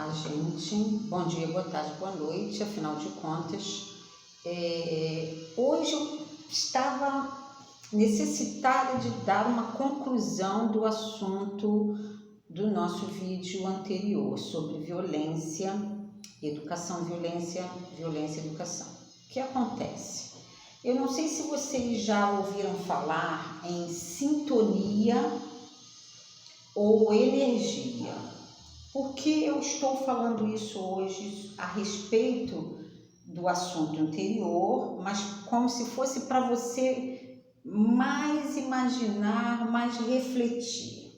Olá, gente. Bom dia, boa tarde, boa noite. Afinal de contas, hoje eu estava necessitada de dar uma conclusão do assunto do nosso vídeo anterior sobre violência, educação, violência, educação. O que acontece? Eu não sei se vocês já ouviram falar em sintonia ou energia. Por que eu estou falando isso hoje a respeito do assunto anterior, mas como se fosse para você mais imaginar, mais refletir.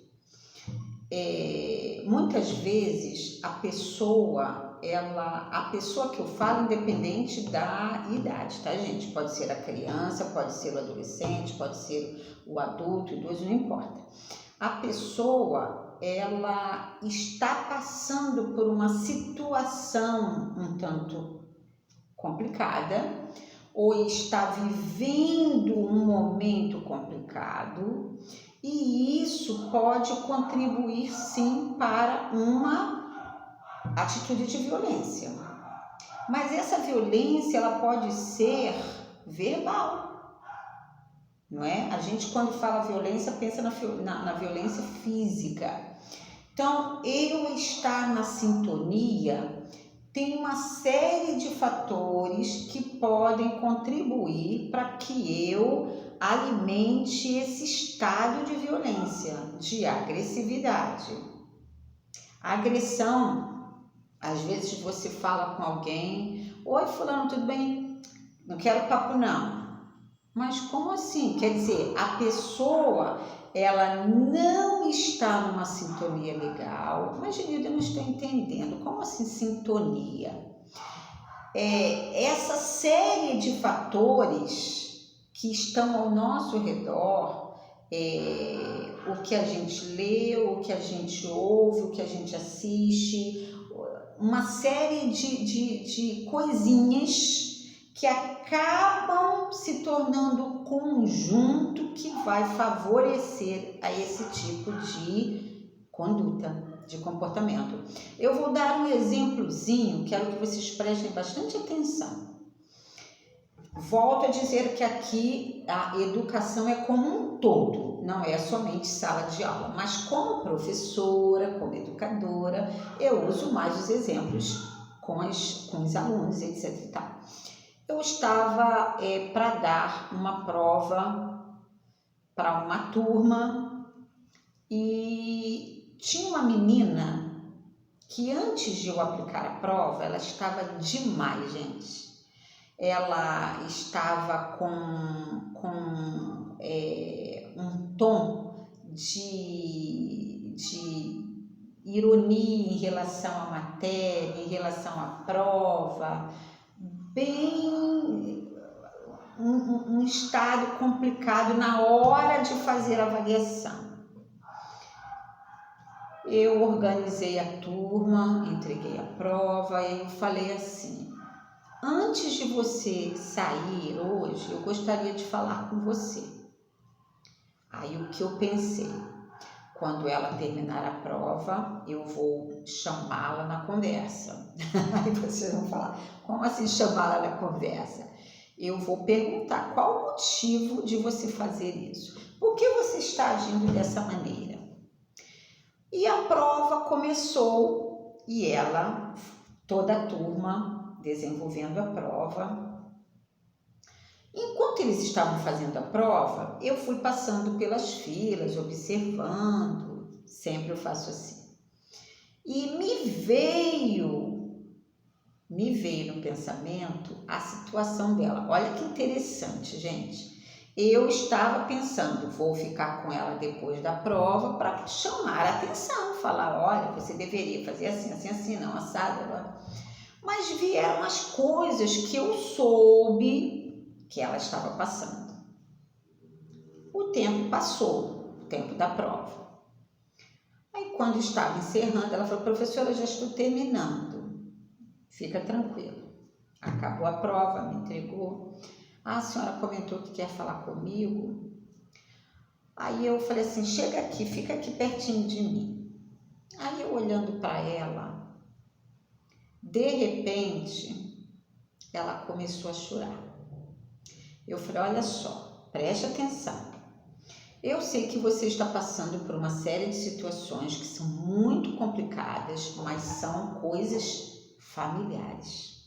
Muitas vezes a pessoa que eu falo, independente da idade, tá, gente? Pode ser a criança, pode ser o adolescente, pode ser o adulto, o idoso, não importa. A pessoa, ela está passando por uma situação um tanto complicada ou está vivendo um momento complicado, e isso pode contribuir sim para uma atitude de violência. Mas essa violência, ela pode ser verbal, não é? A gente, quando fala violência, pensa na violência física. Então, eu estar na sintonia tem uma série de fatores que podem contribuir para que eu alimente esse estado de violência, de agressividade. A agressão, às vezes você fala com alguém: oi, fulano, tudo bem? Não quero papo não. Mas como assim? Quer dizer, a pessoa, ela não está numa sintonia legal. Mas, Genilda, eu não estou entendendo. Como assim sintonia? Essa série de fatores que estão ao nosso redor, o que a gente lê, o que a gente ouve, o que a gente assiste, uma série de coisinhas que acabam se tornando um conjunto que vai favorecer a esse tipo de conduta, de comportamento. Eu vou dar um exemplozinho, quero que vocês prestem bastante atenção. Volto a dizer que aqui a educação é como um todo, não é somente sala de aula, mas como professora, como educadora, eu uso mais os exemplos com os alunos, etc e tal. Eu estava para dar uma prova para uma turma e tinha uma menina que, antes de eu aplicar a prova, ela estava demais, gente. Ela estava com um tom de ironia em relação à matéria, em relação à prova, bem um estado complicado na hora de fazer a avaliação. Eu organizei a turma, entreguei a prova e eu falei assim: antes de você sair hoje, eu gostaria de falar com você. Aí o que eu pensei? Quando ela terminar a prova, eu vou chamá-la na conversa. Aí vocês vão falar: como assim chamá-la na conversa? Eu vou perguntar: qual o motivo de você fazer isso? Por que você está agindo dessa maneira? E a prova começou e ela, toda a turma, desenvolvendo a prova. Enquanto eles estavam fazendo a prova, eu fui passando pelas filas, observando, sempre eu faço assim. E me veio no pensamento a situação dela. Olha que interessante, gente. Eu estava pensando, vou ficar com ela depois da prova para chamar a atenção, falar: olha, você deveria fazer assim, assim, assim, não, assado. Mas vieram as coisas que eu soube que ela estava passando. O tempo passou, o tempo da prova. Aí, quando estava encerrando, ela falou: professora, eu já estou terminando. Fica tranquilo. Acabou a prova, me entregou. A senhora comentou que quer falar comigo. Aí eu falei assim: chega aqui, fica aqui pertinho de mim. Aí eu, olhando para ela, De repente, ela começou a chorar. Eu falei, olha só, preste atenção. Eu sei que você está passando por uma série de situações que são muito complicadas, mas são coisas familiares.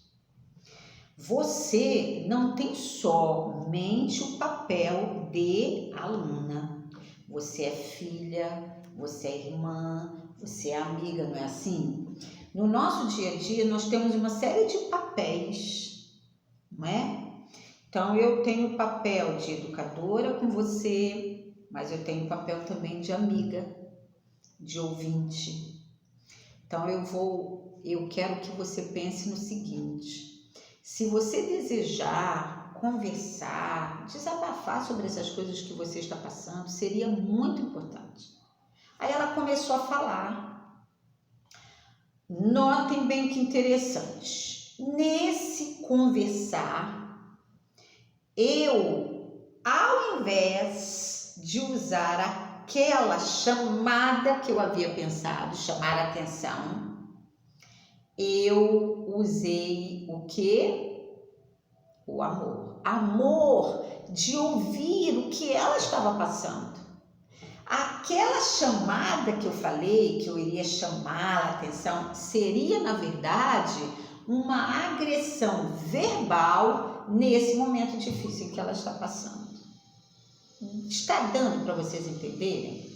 Você não tem somente o papel de aluna. Você é filha, você é irmã, você é amiga, não é assim? No nosso dia a dia, nós temos uma série de papéis, não é? Então, eu tenho o papel de educadora com você, mas eu tenho o papel também de amiga, de ouvinte. Então, eu quero que você pense no seguinte: se você desejar conversar, desabafar sobre essas coisas que você está passando, seria muito importante. Aí ela começou a falar. Notem bem que interessante. Nesse conversar, eu, ao invés de usar aquela chamada que eu havia pensado, chamar a atenção, eu usei o quê? O amor. Amor de ouvir o que ela estava passando. Aquela chamada que eu falei, que eu iria chamar a atenção, seria, na verdade, uma agressão verbal nesse momento difícil que ela está passando. Está dando para vocês entenderem?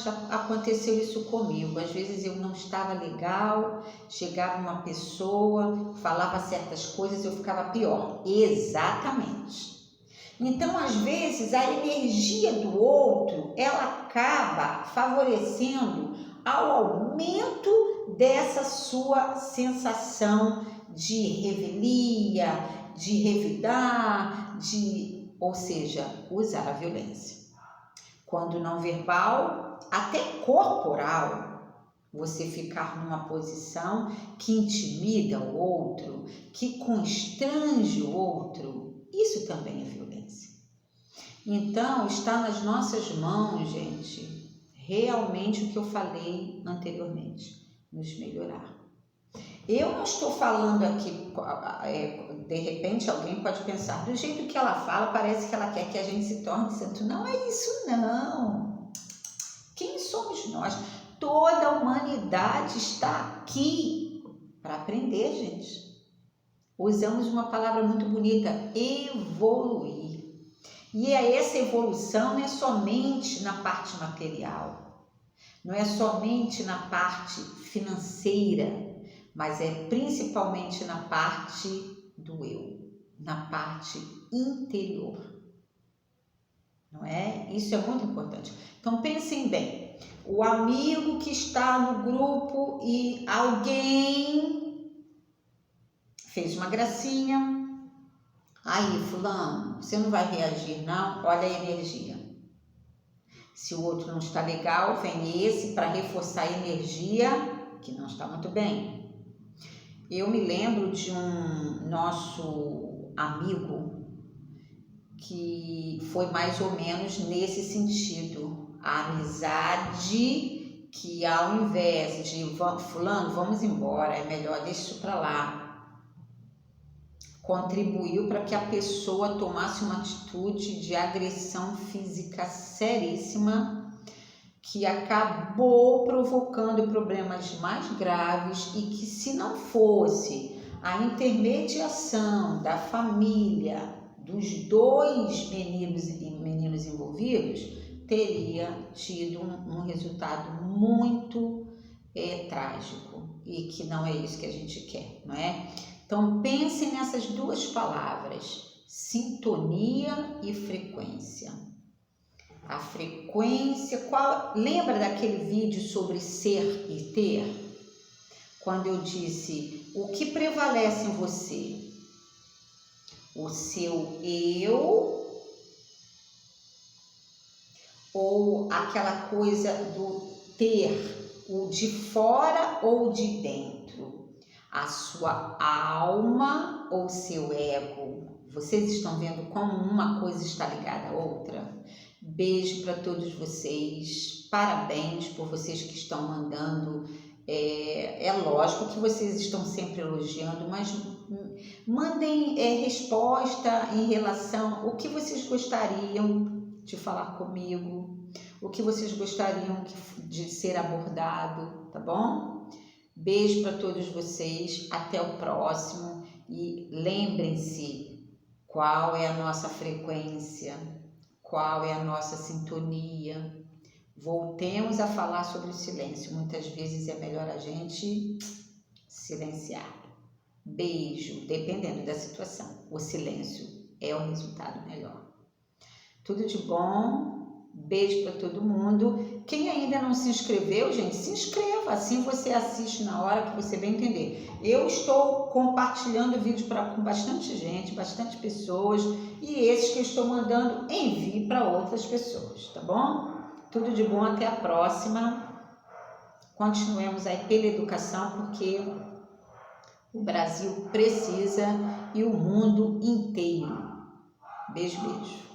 Já aconteceu isso comigo. Às vezes eu não estava legal, chegava uma pessoa, falava certas coisas, eu ficava pior. Exatamente. Então, às vezes, a energia do outro, ela acaba favorecendo ao aumento dessa sua sensação de revelia, de revidar, ou seja, usar a violência. Quando não verbal, até corporal, você ficar numa posição que intimida o outro, que constrange o outro, isso também é violência. Então, está nas nossas mãos, gente, realmente o que eu falei anteriormente, nos melhorar. Eu não estou falando aqui, de repente alguém pode pensar, do jeito que ela fala, parece que ela quer que a gente se torne santo. Não é isso, não. Quem somos nós? Toda a humanidade está aqui para aprender, gente. Usamos uma palavra muito bonita, evoluir. E essa evolução não é somente na parte material, não é somente na parte financeira, mas é principalmente na parte do eu, na parte interior, não é? Isso é muito importante. Então pensem bem, o amigo que está no grupo e alguém fez uma gracinha, aí fulano, você não vai reagir não? Olha a energia. Se o outro não está legal, vem esse para reforçar a energia que não está muito bem. Eu me lembro de um nosso amigo que foi mais ou menos nesse sentido. A amizade que ao invés de fulano, vamos embora, é melhor deixar isso para lá, contribuiu para que a pessoa tomasse uma atitude de agressão física seríssima, que acabou provocando problemas mais graves e que, se não fosse a intermediação da família, dos dois meninos envolvidos, teria tido um resultado muito trágico, e que não é isso que a gente quer, não é? Então, pensem nessas duas palavras, sintonia e frequência. A frequência, lembra daquele vídeo sobre ser e ter? Quando eu disse, o que prevalece em você? O seu eu ou aquela coisa do ter, o de fora ou de dentro? A sua alma ou seu ego? Vocês estão vendo como uma coisa está ligada à outra? Beijo para todos vocês, parabéns por vocês que estão mandando. É lógico que vocês estão sempre elogiando, mas mandem resposta em relação ao que vocês gostariam de falar comigo, o que vocês gostariam de ser abordado, tá bom? Beijo para todos vocês, até o próximo e lembrem-se qual é a nossa frequência, qual é a nossa sintonia. Voltemos a falar sobre o silêncio. Muitas vezes é melhor a gente silenciar. Beijo, dependendo da situação. O silêncio é o resultado melhor. Tudo de bom. Beijo para todo mundo. Quem ainda não se inscreveu, gente, se inscreva. Assim você assiste na hora que você vai entender. Eu estou compartilhando o vídeo com bastante gente, bastante pessoas. E esses que eu estou mandando, envie para outras pessoas, tá bom? Tudo de bom, até a próxima. Continuemos aí pela educação, porque o Brasil precisa e o mundo inteiro. Beijo, beijo.